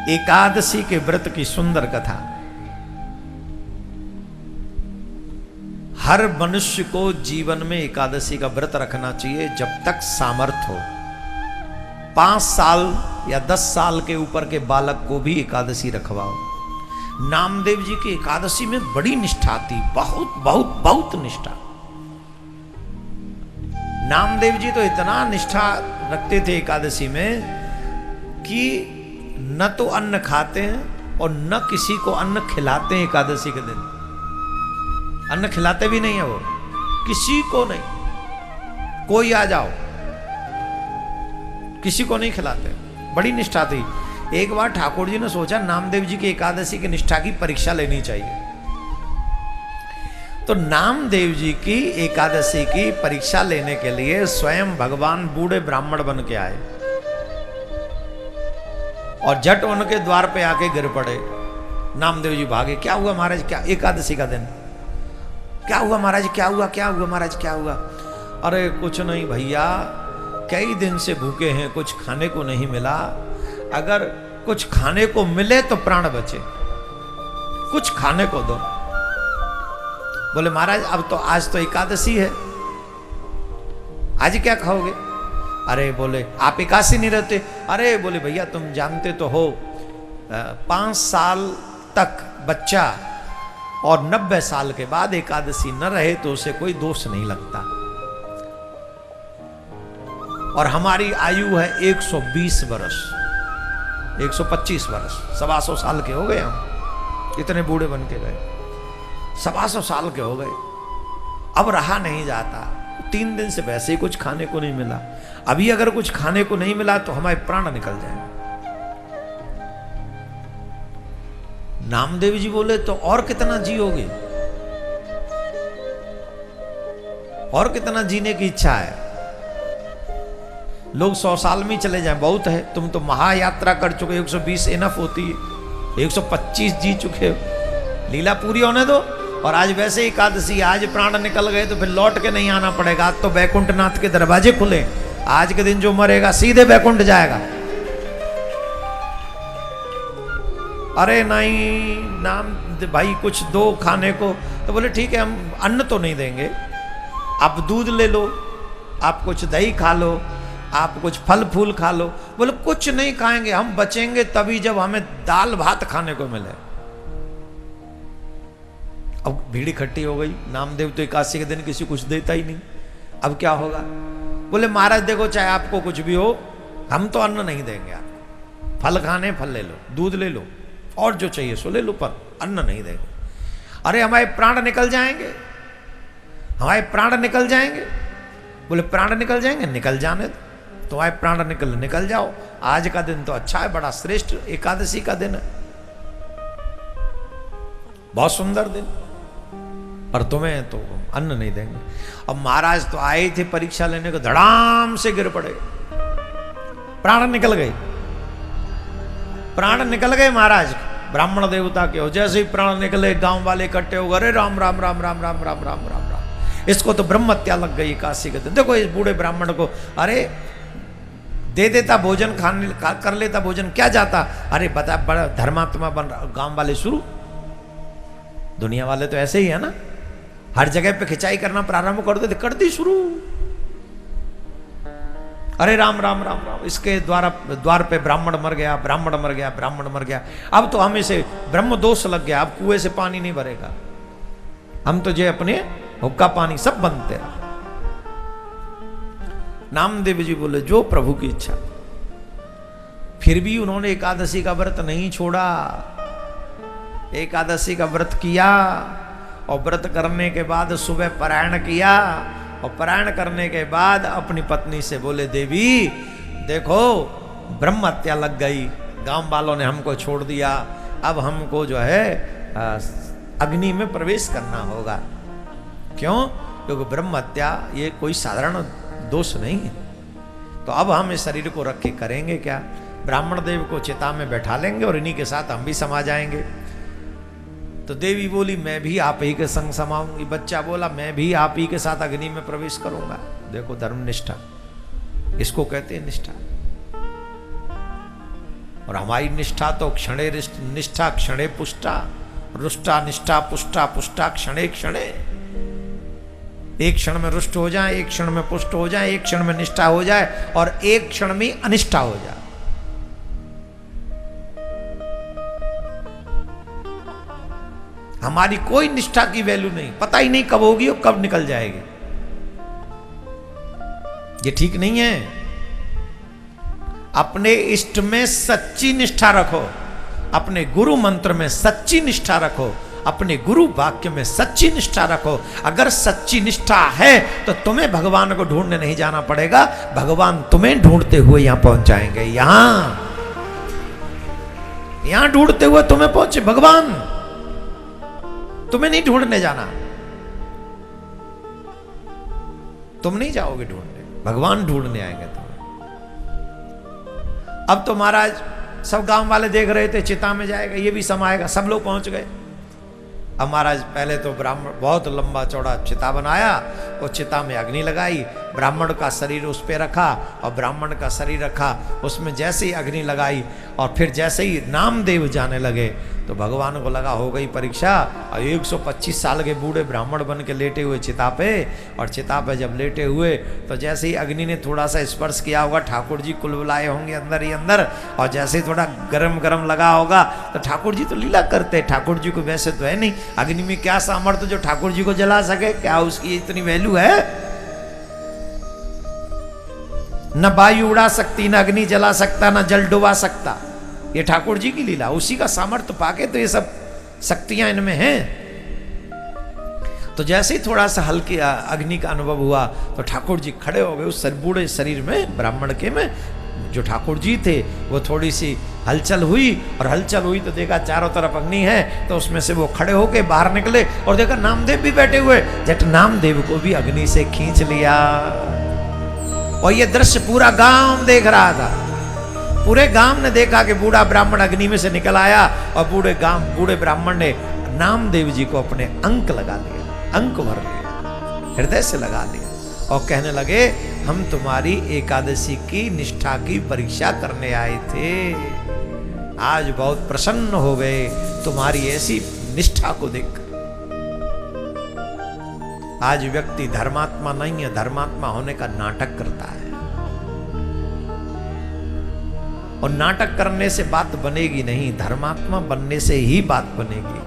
एकादशी के व्रत की सुंदर कथा। हर मनुष्य को जीवन में एकादशी का व्रत रखना चाहिए जब तक सामर्थ्य हो। 5 साल या 10 साल के ऊपर के बालक को भी एकादशी रखवाओ। नामदेव जी की एकादशी में बड़ी निष्ठा थी, बहुत बहुत बहुत निष्ठा। नामदेव जी तो इतना निष्ठा रखते थे एकादशी में कि न तो अन्न खाते हैं और न किसी को अन्न खिलाते हैं। एकादशी के दिन अन्न खिलाते भी नहीं है वो, किसी को नहीं। कोई आ जाओ, किसी को नहीं खिलाते। बड़ी निष्ठा थी। एक बार ठाकुर जी ने सोचा नामदेव जी की एकादशी की निष्ठा की परीक्षा लेनी चाहिए। तो नामदेव जी की एकादशी की परीक्षा लेने के लिए स्वयं भगवान बूढ़े ब्राह्मण बन के आए और जट उनके द्वार पे आके गिर पड़े। नामदेव जी भागे। क्या हुआ महाराज? क्या एकादशी का दिन? क्या हुआ महाराज? क्या हुआ? क्या हुआ महाराज? क्या हुआ? अरे कुछ नहीं भैया, कई दिन से भूखे हैं, कुछ खाने को नहीं मिला। अगर कुछ खाने को मिले तो प्राण बचे, कुछ खाने को दो। बोले महाराज अब तो आज तो एकादशी है, आज क्या खाओगे? अरे बोले आप एकादशी नहीं रहते? अरे बोले भैया तुम जानते तो हो 5 साल तक बच्चा और 90 साल के बाद एकादशी न रहे तो उसे कोई दोष नहीं लगता। और हमारी आयु है 120 वर्ष, 125 वर्ष, 125 साल के हो गए हम। इतने बूढ़े बन के गए, 125 साल के हो गए। अब रहा नहीं जाता। 3 दिन से वैसे ही कुछ खाने को नहीं मिला। अभी अगर कुछ खाने को नहीं मिला तो हमारे प्राण निकल जाएंगे। नामदेव जी बोले तो और कितना जियोगे? और कितना जीने की इच्छा है? लोग 100 साल में ही चले जाएं, बहुत है। तुम तो महायात्रा कर चुके, 120 इनफ होती है। 125 जी चुके हो, लीला पूरी होने दो। और आज वैसे ही एकादशी, आज प्राण निकल गए तो फिर लौट के नहीं आना पड़ेगा। आज तो बैकुंठनाथ के दरवाजे खुले। आज के दिन जो मरेगा सीधे बैकुंठ जाएगा। अरे नहीं नाम भाई कुछ दो खाने को। तो बोले ठीक है हम अन्न तो नहीं देंगे, आप दूध ले लो, आप कुछ दही खा लो, आप कुछ फल फूल खा लो। बोले कुछ नहीं खाएंगे, हम बचेंगे तभी जब हमें दाल भात खाने को मिले। अब भीड़ इकट्ठी हो गई। नामदेव तो एकादशी के दिन किसी कुछ देता ही नहीं। अब क्या होगा? बोले महाराज देखो चाहे आपको कुछ भी हो, हम तो अन्न नहीं देंगे आपको। फल खाने फल ले लो, दूध ले लो, और जो चाहिए सो ले लो, पर अन्न नहीं देंगे। अरे हमारे प्राण निकल जाएंगे, हमारे प्राण निकल जाएंगे। बोले प्राण निकल जाएंगे, निकल जाने दो। तुम्हारे प्राण निकल जाओ। आज का दिन तो अच्छा है, बड़ा श्रेष्ठ एकादशी का दिन है, बहुत सुंदर दिन, पर तुम्हें तो अन्न नहीं देंगे। अब महाराज तो आए थे परीक्षा लेने को, धड़ाम से गिर पड़े, प्राण निकल गए। प्राण निकल गए महाराज ब्राह्मण देवता के हो। जैसे ही प्राण निकले गांव वाले इकट्ठे हो गए। अरे राम राम राम राम राम राम राम राम राम, इसको तो ब्रह्म हत्या लग गई एकादशी के दिन। देखो इस बूढ़े ब्राह्मण को, अरे दे देता भोजन, खाने कर लेता भोजन, क्या जाता। अरे बता बड़ा धर्मात्मा बन रहा। गांव वाले शुरू, दुनिया वाले तो ऐसे ही है ना, हर जगह पे खिंचाई करना प्रारंभ कर देते, कर दी शुरू। अरे राम राम राम राम, इसके द्वार पे ब्राह्मण मर गया, ब्राह्मण मर गया, ब्राह्मण मर गया। अब तो हमें से ब्रह्म दोष लग गया, अब कुएं से पानी नहीं भरेगा, हम तो जे अपने हुक्का पानी सब बंद तेरा। नामदेव जी बोले जो प्रभु की इच्छा। फिर भी उन्होंने एकादशी का व्रत नहीं छोड़ा। एकादशी का व्रत किया और व्रत करने के बाद सुबह पारायण किया। और पारायण करने के बाद अपनी पत्नी से बोले देवी देखो ब्रह्म हत्या लग गई, गांव वालों ने हमको छोड़ दिया, अब हमको जो है अग्नि में प्रवेश करना होगा। क्यों? क्योंकि ब्रह्म हत्या ये कोई साधारण दोष नहीं है। तो अब हम इस शरीर को रख के करेंगे क्या? ब्राह्मण देव को चिता में बैठा लेंगे और इन्हीं के साथ हम भी समा जाएंगे। तो देवी बोली मैं भी आप ही के संग समाऊंगी। बच्चा बोला मैं भी आप ही के साथ अग्नि में प्रवेश करूंगा। देखो धर्म निष्ठा, इसको कहते हैं निष्ठा। और हमारी निष्ठा तो क्षणे निष्ठा क्षणे पुष्टा, रुष्टा निष्ठा पुष्टा पुष्टा क्षणे क्षणे। एक क्षण में रुष्ट हो जाए, एक क्षण में पुष्ट हो जाए, एक क्षण में निष्ठा हो जाए और एक क्षण में अनिष्ठा हो जाए। हमारी कोई निष्ठा की वैल्यू नहीं, पता ही नहीं कब होगी और कब निकल जाएगी। ये ठीक नहीं है। अपने इष्ट में सच्ची निष्ठा रखो, अपने गुरु मंत्र में सच्ची निष्ठा रखो, अपने गुरु वाक्य में सच्ची निष्ठा रखो। अगर सच्ची निष्ठा है तो तुम्हें भगवान को ढूंढने नहीं जाना पड़ेगा, भगवान तुम्हें ढूंढते हुए यहां पहुंच जाएंगे। यहां ढूंढते हुए तुम्हें पहुंचे भगवान, तुम्हें नहीं ढूंढने जाना, तुम नहीं जाओगे ढूंढने, भगवान ढूंढने आएंगे तुम्हें। अब तो महाराज सब गांव वाले देख रहे थे चिता में जाएगा, ये भी समाएगा, सब लोग पहुंच गए। अब महाराज पहले तो ब्राह्मण बहुत लंबा चौड़ा चिता बनाया, वो चिता में अग्नि लगाई, ब्राह्मण का शरीर उस पर रखा और ब्राह्मण का शरीर रखा, उसमें जैसे ही अग्नि लगाई और फिर जैसे ही नामदेव जाने लगे तो भगवान को लगा हो गई परीक्षा। और 125 साल के बूढ़े ब्राह्मण बन के लेटे हुए चिता पे, और चिता पे जब लेटे हुए तो जैसे ही अग्नि ने थोड़ा सा स्पर्श किया होगा, ठाकुर जी कुलबुलाए होंगे अंदर ही अंदर, और जैसे ही थोड़ा गरम गरम लगा होगा तो ठाकुर जी तो लीला करते, ठाकुर जी को वैसे तो है नहीं, अग्नि में क्या सामर्थ्य जो ठाकुर जी को जला सके, क्या उसकी इतनी वैल्यू है? न वायु उड़ा सकती, न अग्नि जला सकता, न जल डुबा सकता, ये ठाकुर जी की लीला, उसी का सामर्थ्य पाके तो ये सब शक्तियां इनमें हैं। तो जैसे ही थोड़ा सा हल्की अग्नि का अनुभव हुआ तो ठाकुर जी खड़े हो गए। उस बूढ़े शरीर में, ब्राह्मण के में जो ठाकुर जी थे, वो थोड़ी सी हलचल हुई, और हलचल हुई तो देखा चारों तरफ अग्नि है, तो उसमें से वो खड़े होके बाहर निकले और देखा नामदेव भी बैठे हुए, जट नामदेव को भी अग्नि से खींच लिया। और ये दृश्य पूरा गांव देख रहा था, पूरे गांव ने देखा कि बूढ़ा ब्राह्मण अग्नि में से निकल आया, और बूढ़े ब्राह्मण ने नामदेव जी को अपने अंक लगा लिया, अंक भर लिया, हृदय से लगा लिया, और कहने लगे हम तुम्हारी एकादशी की निष्ठा की परीक्षा करने आए थे, आज बहुत प्रसन्न हो गए तुम्हारी ऐसी निष्ठा को देखकर। आज व्यक्ति धर्मात्मा नहीं है, धर्मात्मा होने का नाटक करता है, और नाटक करने से बात बनेगी नहीं, धर्मात्मा बनने से ही बात बनेगी।